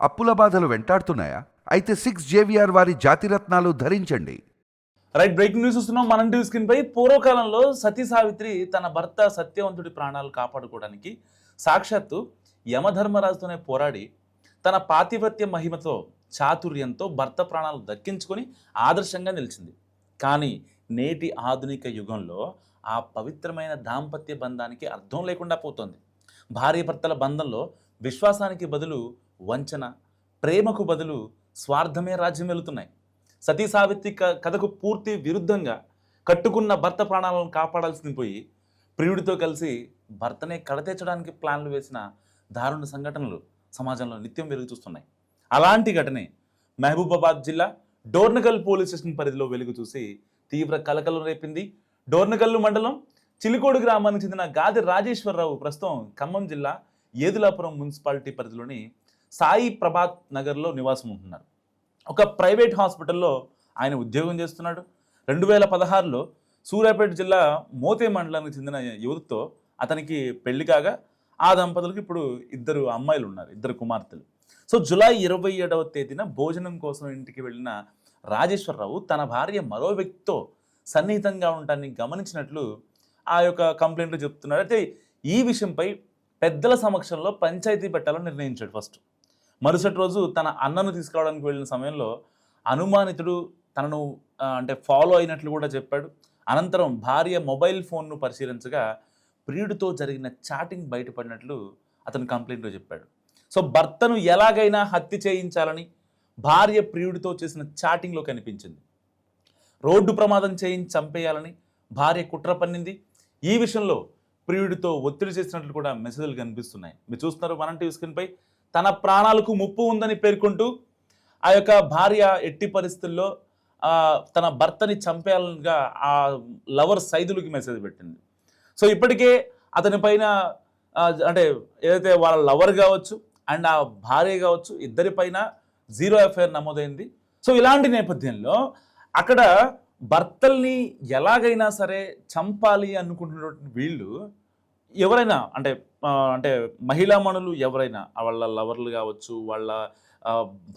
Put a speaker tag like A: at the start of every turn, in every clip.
A: అప్పుల బాధలు వెంటాడుతున్నాయా? అయితే 6 JVR వారి జాతిరత్నాలు ధరించండి.
B: రైట్, బ్రేకింగ్ న్యూస్ చూస్తున్నాం మనం టీవీ స్క్రీన్ పై. పూర్వకాలంలో సతీ సావిత్రి తన భర్త సత్యవంతుడి ప్రాణాలు కాపాడుకోవడానికి సాక్షాత్తు యమధర్మరాజుతోనే పోరాడి తన పాతివ్రత్య మహిమతో చాతుర్యంతో భర్త ప్రాణాలు దక్కించుకొని ఆదర్శంగా నిలిచింది. కానీ నేటి ఆధునిక యుగంలో ఆ పవిత్రమైన దాంపత్య బంధానికి అర్థం లేకుండా పోతుంది. భార్యాభర్తల బంధంలో విశ్వాసానికి బదులు వంచన, ప్రేమకు బదులు స్వార్థమే రాజ్యం వెళుతున్నాయి. సతీ సావిత్రి కథకు పూర్తి విరుద్ధంగా కట్టుకున్న భర్త ప్రాణాలను కాపాడాల్సింది పోయి ప్రియుడితో కలిసి భర్తనే కడతీర్చడానికి ప్లాన్లు వేసిన దారుణ సంఘటనలు సమాజంలో నిత్యం వెలుగు చూస్తున్నాయి. అలాంటి ఘటనే మహబూబాబాద్ జిల్లా డోర్నకల్ పోలీస్ స్టేషన్ పరిధిలో వెలుగు చూసి తీవ్ర కలకలం రేపింది. డోర్నకల్లు మండలం చిలుకోడు గ్రామానికి చెందిన గాది రాజేశ్వరరావు ప్రస్తుతం ఖమ్మం జిల్లా ఏదులాపురం మున్సిపాలిటీ పరిధిలోని సాయి ప్రభాత్ నగర్లో నివాసం ఉంటున్నారు. ఒక ప్రైవేట్ హాస్పిటల్లో ఆయన ఉద్యోగం చేస్తున్నాడు. 2016లో సూర్యాపేట జిల్లా మోతే మండలానికి చెందిన యువతితో అతనికి పెళ్లి కాగా ఆ దంపతులకు ఇప్పుడు 2 అమ్మాయిలు ఉన్నారు, 2 కుమార్తెలు. సో జూలై 27వ తేదీన భోజనం కోసం ఇంటికి వెళ్ళిన రాజేశ్వరరావు తన భార్య మరో వ్యక్తితో సన్నిహితంగా ఉండటాన్ని గమనించినట్లు ఆ యొక్క కంప్లైంట్లో చెప్తున్నాడు. అయితే ఈ విషయంపై పెద్దల సమక్షంలో పంచాయతీ పెట్టాలని నిర్ణయించాడు ఫస్ట్. మరుసటి రోజు తన అన్నను తీసుకురావడానికి వెళ్ళిన సమయంలో అనుమానితుడు తనను ఫాలో అయినట్లు కూడా చెప్పాడు. అనంతరం భార్య మొబైల్ ఫోన్ను పరిశీలించగా ప్రియుడితో జరిగిన చాటింగ్ బయటపడినట్లు అతను కంప్లైంట్లో చెప్పాడు. సో భర్తను ఎలాగైనా హత్య చేయించాలని భార్య ప్రియుడితో చేసిన చాటింగ్లో కనిపించింది. రోడ్డు ప్రమాదం చేయించి చంపేయాలని భార్య కుట్ర పన్నింది. ఈ విషయంలో ప్రియుడితో ఒత్తిడి చేసినట్లు కూడా మెసేజ్లు కనిపిస్తున్నాయి. మీరు చూస్తున్నారు మనం టీవీ స్క్రీన్పై. తన ప్రాణాలకు ముప్పు ఉందని పేర్కొంటూ ఆ యొక్క భార్య ఎట్టి పరిస్థితుల్లో తన భర్తని చంపేయాలనిగా ఆ లవర్ సైదులకి మెసేజ్ పెట్టింది. సో ఇప్పటికే అతని పైన ఏదైతే వాళ్ళ లవర్ కావచ్చు అండ్ ఆ భార్య కావచ్చు ఇద్దరిపైన 0 FIR నమోదైంది. సో ఇలాంటి నేపథ్యంలో అక్కడ భర్తల్ని ఎలాగైనా సరే చంపాలి అనుకుంటున్నటువంటి వీళ్ళు ఎవరైనా మహిళామణులు ఎవరైనా వాళ్ళ లవర్లు కావచ్చు, వాళ్ళ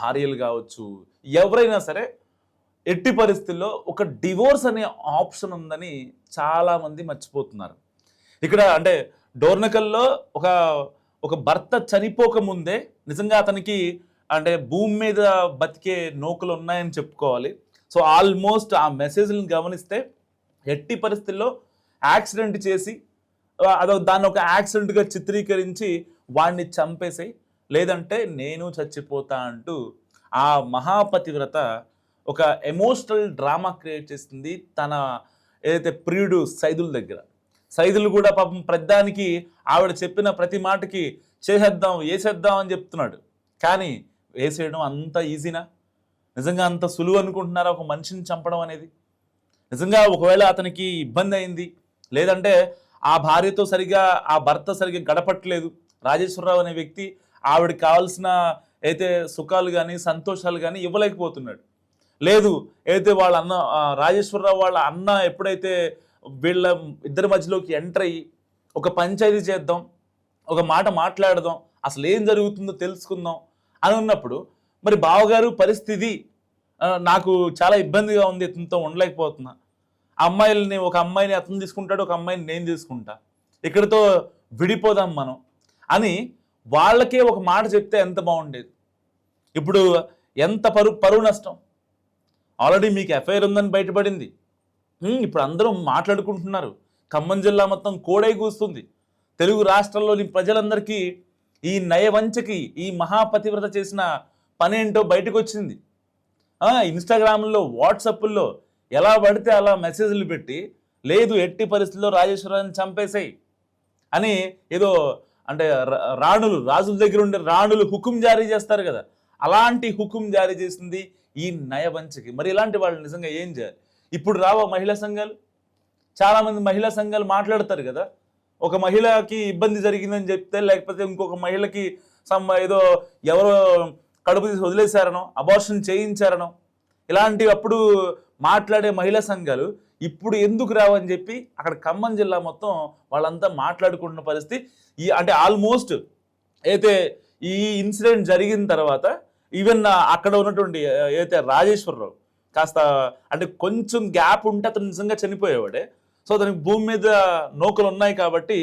B: భార్యలు కావచ్చు, ఎవరైనా సరే ఎట్టి పరిస్థితుల్లో ఒక డివోర్స్ అనే ఆప్షన్ ఉందని చాలామంది మర్చిపోతున్నారు. ఇక్కడ డోర్నకల్లో ఒక భర్త చనిపోక ముందే నిజంగా అతనికి భూమి మీద బతికే నౌకలు ఉన్నాయని చెప్పుకోవాలి. సో ఆల్మోస్ట్ ఆ మెసేజ్లను గమనిస్తే ఎట్టి పరిస్థితుల్లో యాక్సిడెంట్ చేసి దాన్ని ఒక యాక్సిడెంట్గా చిత్రీకరించి వాడిని చంపేసి లేదంటే నేను చచ్చిపోతా అంటూ ఆ మహాపతివ్రత ఒక ఎమోషనల్ డ్రామా క్రియేట్ చేసింది తన ఏదైతే ప్రియుడు సైదుల దగ్గర. సైదులు కూడా పాపం ప్రతిదానికి ఆవిడ చెప్పిన ప్రతి మాటకి చేసేద్దాం వేసేద్దాం అని చెప్తున్నాడు. కానీ వేసేయడం అంత ఈజీనా? నిజంగా అంత సులువు అనుకుంటున్నారా ఒక మనిషిని చంపడం అనేది? నిజంగా ఒకవేళ అతనికి ఇబ్బంది అయింది, లేదంటే ఆ భార్యతో ఆ భర్త సరిగ్గా గడపట్లేదు, రాజేశ్వరరావు అనే వ్యక్తి ఆవిడకి కావాల్సిన అయితే సుఖాలు కానీ సంతోషాలు కానీ ఇవ్వలేకపోతున్నాడు, లేదు అయితే వాళ్ళ అన్న రాజేశ్వరరావు వాళ్ళ అన్న ఎప్పుడైతే వీళ్ళ ఇద్దరి మధ్యలోకి ఎంటర్ అయ్యి ఒక పంచాయతీ చేద్దాం, ఒక మాట మాట్లాడదాం, అసలు ఏం జరుగుతుందో తెలుసుకుందాం అని ఉన్నప్పుడు మరి బావగారు పరిస్థితి నాకు చాలా ఇబ్బందిగా ఉంది, ఇతనితో ఉండలేకపోతున్నా, ఒక అమ్మాయిని అతను తీసుకుంటాడు, ఒక అమ్మాయిని నేను తీసుకుంటా, ఇక్కడితో విడిపోదాం మనం అని వాళ్ళకే ఒక మాట చెప్తే ఎంత బాగుండేది. ఇప్పుడు ఎంత పరువు నష్టం. ఆల్రెడీ మీకు ఎఫ్ఐఆర్ ఉందని బయటపడింది. ఇప్పుడు అందరూ మాట్లాడుకుంటున్నారు. ఖమ్మం జిల్లా మొత్తం కోడై కూస్తుంది. తెలుగు రాష్ట్రాల్లోని ప్రజలందరికీ ఈ నయవంచకి ఈ మహాపతివ్రత చేసిన పనేంటో బయటకు వచ్చింది. ఇన్స్టాగ్రామ్లో వాట్సాప్లో ఎలా పడితే అలా మెసేజ్లు పెట్టి లేదు ఎట్టి పరిస్థితుల్లో రాజేశ్వరాన్ని చంపేసాయి అని ఏదో రాజుల దగ్గర ఉండే రాణులు హుకుం జారీ చేస్తారు కదా, అలాంటి హుకుం జారీ చేసింది ఈ నయవంచకి. మరి ఇలాంటి వాళ్ళు నిజంగా ఏం చేయాలి? ఇప్పుడు రావా మహిళా సంఘాలు? చాలామంది మహిళా సంఘాలు మాట్లాడతారు కదా, ఒక మహిళకి ఇబ్బంది జరిగిందని చెప్తే, లేకపోతే ఇంకొక మహిళకి ఏదో ఎవరో కడుపు తీసి వదిలేశారనో, అబార్షన్ చేయించారనో, ఇలాంటివి అప్పుడు మాట్లాడే మహిళా సంఘాలు ఇప్పుడు ఎందుకు రావని చెప్పి అక్కడ ఖమ్మం జిల్లా మొత్తం వాళ్ళంతా మాట్లాడుకుంటున్న పరిస్థితి. ఆల్మోస్ట్ అయితే ఈ ఇన్సిడెంట్ జరిగిన తర్వాత ఈవెన్ అక్కడ ఉన్నటువంటి ఏదైతే రాజేశ్వరరావు కాస్త అంటే కొంచెం గ్యాప్ ఉంటే అతను నిజంగా చనిపోయేవాడే. సో అతనికి భూమి మీద నూకలు ఉన్నాయి కాబట్టి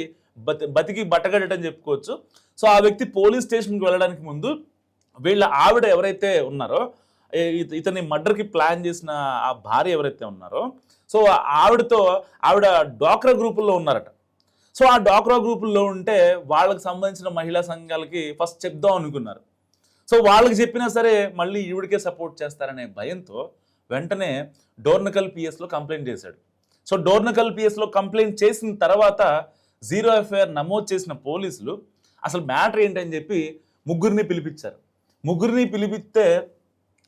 B: బతికి బట్టగడటని చెప్పుకోవచ్చు. సో ఆ వ్యక్తి పోలీస్ స్టేషన్కి వెళ్ళడానికి ముందు వీళ్ళ ఆవిడ ఎవరైతే ఉన్నారో ఇతని మర్డర్కి ప్లాన్ చేసిన ఆ భార్య ఎవరైతే ఉన్నారో సో ఆవిడ డ్వాక్రా గ్రూపుల్లో ఉన్నారట. సో ఆ డ్వాక్రా గ్రూపుల్లో ఉంటే వాళ్ళకి సంబంధించిన మహిళా సంఘాలకి ఫస్ట్ చెప్దాం అనుకున్నారు. సో వాళ్ళకి చెప్పినా సరే మళ్ళీ ఈవిడికే సపోర్ట్ చేస్తారనే భయంతో వెంటనే డోర్నకల్ పిఎస్లో కంప్లైంట్ చేశాడు. సో డోర్నకల్ పిఎస్లో కంప్లైంట్ చేసిన తర్వాత 0 ఎఫ్ఐఆర్ నమోదు చేసిన పోలీసులు అసలు మ్యాటర్ ఏంటని చెప్పి ముగ్గురిని పిలిపించారు. ముగ్గురిని పిలిపిస్తే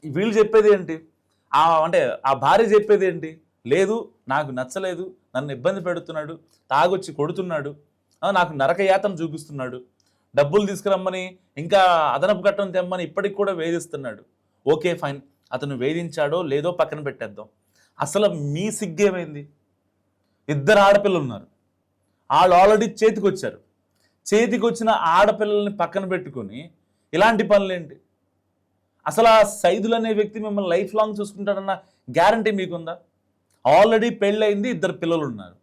B: వీళ్ళు చెప్పేది ఏంటి, అంటే ఆ భార్య చెప్పేది ఏంటి, లేదు నాకు నచ్చలేదు, నన్ను ఇబ్బంది పెడుతున్నాడు, తాగొచ్చి కొడుతున్నాడు, నాకు నరకయాతన చూపిస్తున్నాడు, డబ్బులు తీసుకురమ్మని ఇంకా అదనపు కట్టడం తెమ్మని ఇప్పటికి కూడా వేధిస్తున్నాడు. ఓకే ఫైన్, అతను వేధించాడో లేదో పక్కన పెట్టేద్దాం. అసలు మీ సిగ్గేమైంది? 2 ఆడపిల్లలు ఉన్నారు, వాళ్ళు ఆల్రెడీ చేతికొచ్చారు. చేతికి వచ్చిన ఆడపిల్లల్ని పక్కన పెట్టుకొని ఇలాంటి పనులేంటి? అసలు ఆ సైదులు అనే వ్యక్తి మిమ్మల్ని లైఫ్ లాంగ్ చూసుకుంటాడన్న గ్యారంటీ మీకుందా? ఆల్రెడీ పెళ్ళయింది, 2 పిల్లలు ఉన్నారు.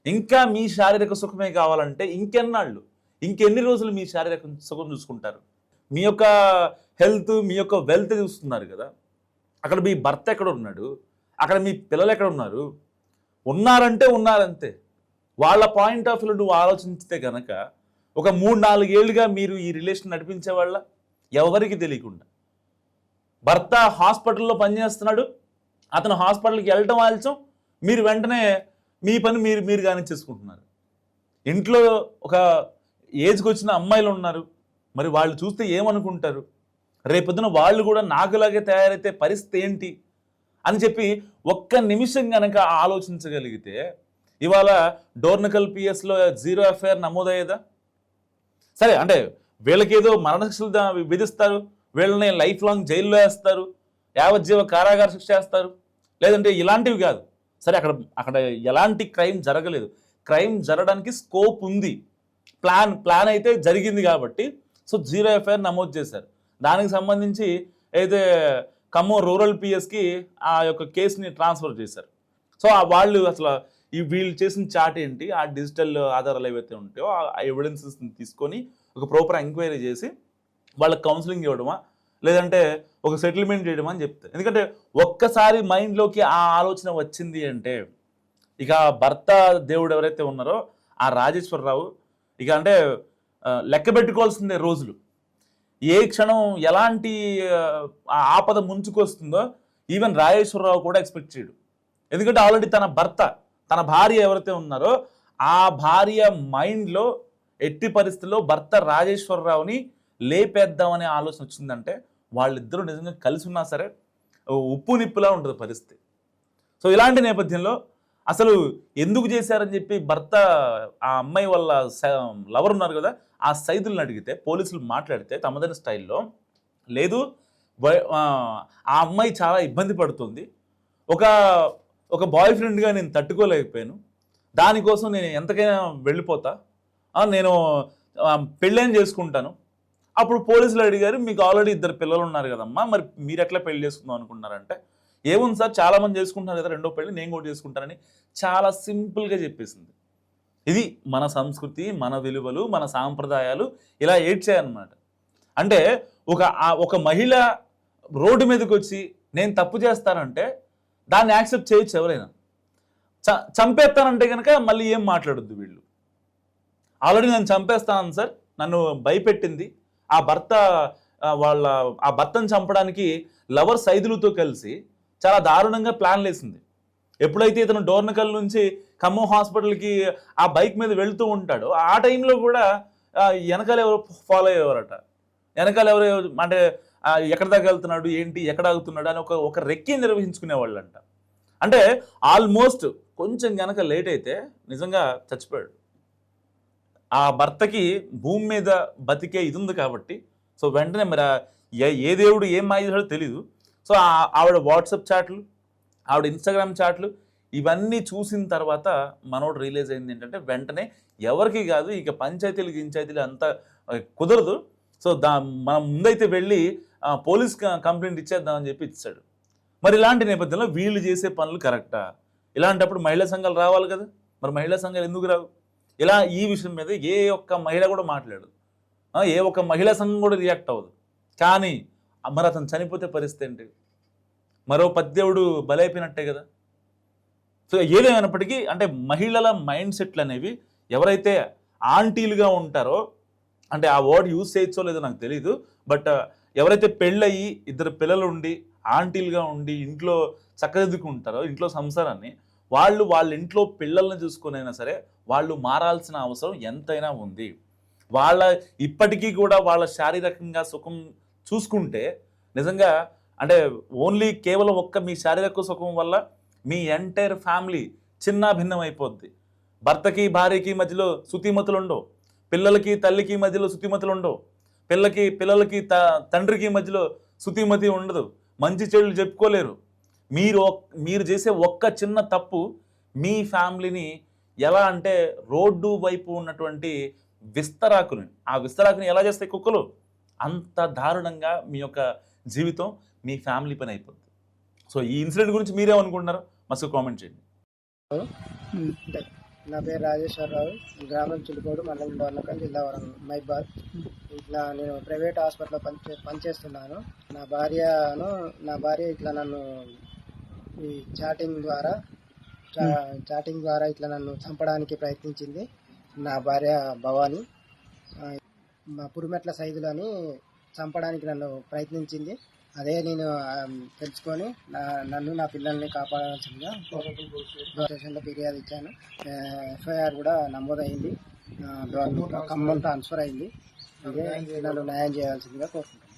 B: ఇంకా మీ శారీరక సుఖమే కావాలంటే ఇంకెన్నాళ్ళు, ఇంకెన్ని రోజులు మీ శారీరక సుఖం చూసుకుంటారు? మీ యొక్క హెల్త్, మీ యొక్క వెల్త్ చూస్తున్నారు కదా. అక్కడ మీ భర్త ఎక్కడ ఉన్నాడు, అక్కడ మీ పిల్లలు ఎక్కడ ఉన్నారు? ఉన్నారంటే ఉన్నారంతే. వాళ్ళ పాయింట్ ఆఫ్ వ్యూలో నువ్వు ఆలోచించితే కనుక ఒక 3-4 ఏళ్ళుగా మీరు ఈ రిలేషన్ నడిపించే వాళ్ళ ఎవరికి తెలియకుండా భర్త హాస్పిటల్లో పనిచేస్తున్నాడు, అతను హాస్పిటల్కి వెళ్ళటం ఆలస్యం, మీరు వెంటనే మీ పని మీరు కానిచ్చేసుకుంటున్నారు. ఇంట్లో ఒక ఏజ్కి వచ్చిన అమ్మాయిలు ఉన్నారు, మరి వాళ్ళు చూస్తే ఏమనుకుంటారు? రేపొద్దున వాళ్ళు కూడా నాకులాగే తయారైతే పరిస్థితి ఏంటి అని చెప్పి ఒక్క నిమిషం కనుక ఆలోచించగలిగితే ఇవాళ డోర్నకల్ పిఎస్లో 0 ఎఫ్ఐఆర్ నమోదయ్యేదా? సరే, అంటే వీళ్ళకేదో మరణశిక్షలు విధిస్తారు, వీళ్ళని లైఫ్ లాంగ్ జైల్లో వేస్తారు, యావజ్జీవ కారాగార శిక్ష వేస్తారు, లేదంటే ఇలాంటివి కాదు. సరే, అక్కడ ఎలాంటి క్రైమ్ జరగలేదు, క్రైమ్ జరగడానికి స్కోప్ ఉంది, ప్లాన్ అయితే జరిగింది కాబట్టి సో 0 ఎఫ్ఐఆర్ నమోదు చేశారు. దానికి సంబంధించి అయితే ఖమ్మం రూరల్ పిఎస్కి ఆ యొక్క కేసుని ట్రాన్స్ఫర్ చేశారు. సో వాళ్ళు అసలు వీళ్ళు చేసిన చాట్ ఏంటి, ఆ డిజిటల్ ఆధారాలు ఏవైతే ఉంటాయో ఆ ఎవిడెన్సెస్ని తీసుకొని ఒక ప్రాపర్ ఎంక్వైరీ చేసి వాళ్ళకి కౌన్సిలింగ్ ఇవ్వడమా లేదంటే ఒక సెటిల్మెంట్ చేయడమా అని చెప్తారు. ఎందుకంటే ఒక్కసారి మైండ్లోకి ఆ ఆలోచన వచ్చింది అంటే ఇక భర్త దేవుడు ఎవరైతే ఉన్నారో ఆ రాజేశ్వరరావు ఇక అంటే లెక్క పెట్టుకోవాల్సిందే రోజులు. ఏ క్షణం ఎలాంటి ఆపద ముంచుకొస్తుందో ఈవెన్ రాజేశ్వరరావు కూడా ఎక్స్పెక్ట్ చేయడు. ఎందుకంటే ఆల్రెడీ తన భార్య ఎవరైతే ఉన్నారో ఆ భార్య మైండ్లో ఎట్టి పరిస్థితుల్లో భర్త రాజేశ్వరరావుని లేపేద్దామనే ఆలోచన వచ్చిందంటే వాళ్ళిద్దరూ నిజంగా కలిసి ఉన్నా సరే ఉప్పు నిప్పులా ఉంటుంది పరిస్థితి. సో ఇలాంటి నేపథ్యంలో అసలు ఎందుకు చేశారని చెప్పి భర్త ఆ అమ్మాయి వాళ్ళ లవర్ ఉన్నారు కదా ఆ సైదులను అడిగితే పోలీసులు మాట్లాడితే తమదైన స్టైల్లో లేదు, ఆ అమ్మాయి చాలా ఇబ్బంది పడుతుంది, ఒక బాయ్ ఫ్రెండ్గా నేను తట్టుకోలేకపోయాను, దానికోసం నేను ఎంతకైనా వెళ్ళిపోతా, నేను పెళ్ళేం చేసుకుంటాను. అప్పుడు పోలీసులు అడిగారు, మీకు ఆల్రెడీ 2 పిల్లలు ఉన్నారు కదమ్మా, మరి మీరు ఎట్లా పెళ్లి చేసుకుందాం అనుకుంటున్నారంటే ఏముంది సార్, చాలామంది చేసుకుంటున్నారు కదా 2వ పెళ్ళి, నేను కూడా చేసుకుంటానని చాలా సింపుల్గా చెప్పేసింది. ఇది మన సంస్కృతి, మన విలువలు, మన సాంప్రదాయాలు ఇలా ఏడ్చాయన్నమాట. అంటే ఒక మహిళ రోడ్డు మీదకి వచ్చి నేను తప్పు చేస్తానంటే దాన్ని యాక్సెప్ట్ చేయొచ్చు ఎవరైనా. చంపేస్తానంటే కనుక మళ్ళీ ఏం మాట్లాడొద్దు వీళ్ళు. ఆల్రెడీ నేను చంపేస్తాను సార్, నన్ను భయపెట్టింది ఆ భర్తను చంపడానికి లవర్ సైదులతో కలిసి చాలా దారుణంగా ప్లాన్లు వేసింది. ఎప్పుడైతే ఇతను డోర్నకల్ నుంచి ఖమ్మం హాస్పిటల్కి ఆ బైక్ మీద వెళ్తూ ఉంటాడో ఆ టైంలో కూడా వెనకాల ఎవరు ఫాలో అయ్యేవారట. వెనకాల ఎవరు అంటే ఎక్కడ దాకా వెళ్తున్నాడు ఏంటి, ఎక్కడ ఆగుతున్నాడు అని ఒక రెక్కి నిర్వహించుకునేవాళ్ళంట. అంటే ఆల్మోస్ట్ కొంచెం కనుక లేట్ అయితే నిజంగా చచ్చిపోయాడు. ఆ భర్తకి భూమి మీద బతికే ఇది ఉంది కాబట్టి సో వెంటనే మరి ఏ దేవుడు ఏం మాయో తెలీదు. సో ఆవిడ వాట్సాప్ చాట్లు, ఆవిడ ఇన్స్టాగ్రామ్ చాట్లు ఇవన్నీ చూసిన తర్వాత మనోడు రియలైజ్ అయింది ఏంటంటే వెంటనే ఎవరికి కాదు, ఇక పంచాయతీలు అంతా కుదరదు, సో మనం ముందైతే వెళ్ళి పోలీస్ కంప్లైంట్ ఇచ్చేద్దామని చెప్పి ఇచ్చాడు. మరి ఇలాంటి నేపథ్యంలో వీళ్ళు చేసే పనులు కరెక్టా? ఇలాంటప్పుడు మహిళా సంఘాలు రావాలి కదా, మరి మహిళా సంఘాలు ఎందుకు రావు? ఇలా ఈ విషయం మీద ఏ ఒక్క మహిళ కూడా మాట్లాడదు, ఏ ఒక్క మహిళా సంఘం కూడా రియాక్ట్ అవ్వదు. కానీ మరి అతను చనిపోతే పరిస్థితి ఏంటి? మరో పద్దెవుడు బలైపోయినట్టే కదా. సో ఏదేమైనప్పటికీ అంటే మహిళల మైండ్ సెట్లు అనేవి ఎవరైతే ఆంటీలుగా ఉంటారో, అంటే ఆ వర్డ్ యూజ్ చేయొచ్చో లేదో నాకు తెలియదు, బట్ ఎవరైతే పెళ్ళయి ఇద్దరు పిల్లలు ఉండి ఆంటీలుగా ఉండి ఇంట్లో చక్కదిద్దుకుంటారో ఇంట్లో సంసారాన్ని, వాళ్ళ ఇంట్లో పిల్లల్ని చూసుకునైనా సరే వాళ్ళు మారాల్సిన అవసరం ఎంతైనా ఉంది. ఇప్పటికీ కూడా వాళ్ళ శారీరకంగా సుఖం చూసుకుంటే నిజంగా అంటే ఓన్లీ కేవలం మీ శారీరక సుఖం వల్ల మీ ఎంటైర్ ఫ్యామిలీ చిన్న భిన్నం అయిపోద్ది. భర్తకి భార్యకి మధ్యలో శుతిమతులు ఉండవు, పిల్లలకి తల్లికి మధ్యలో శుతిమతులు ఉండవు, పిల్లలకి తండ్రికి మధ్యలో శుతిమతి ఉండదు, మంచి చెడులు చెప్పుకోలేరు. మీరు చేసే ఒక్క చిన్న తప్పు మీ ఫ్యామిలీని ఎలా అంటే రోడ్డు వైపు ఉన్నటువంటి ఆ విస్తరాకుని ఎలా చేస్తాయి కుక్కలు, అంత దారుణంగా మీ యొక్క జీవితం మీ ఫ్యామిలీ పని అయిపోద్ది. సో ఈ ఇన్సిడెంట్ గురించి మీరేమనుకుంటున్నారు మస్తు కామెంట్ చేయండి.
C: నా పేరు రాజేశ్వరరావు, గ్రామం చిలుకోడు, మండలం డోర్నకల్, జిల్లా వరంగల్, మైబాద్. ఇట్లా నేను ప్రైవేట్ హాస్పిటల్లో పనిచేస్తున్నాను. నా భార్య ఇట్లా నన్ను ఈ చాటింగ్ ద్వారా ఇట్లా నన్ను చంపడానికి ప్రయత్నించింది. నా భార్య భవాని మా పురిమెట్ల సైదులని చంపడానికి నన్ను ప్రయత్నించింది. అదే నేను తెలుసుకొని నన్ను నా పిల్లల్ని కాపాడాల్సిందిగా స్టేషన్లో ఫిర్యాదు ఇచ్చాను. ఎఫ్ఐఆర్ కూడా నమోదైంది, ఖమ్మం ట్రాన్స్ఫర్ అయింది. ఇదే నన్ను న్యాయం చేయాల్సిందిగా కోరుకుంటున్నాను.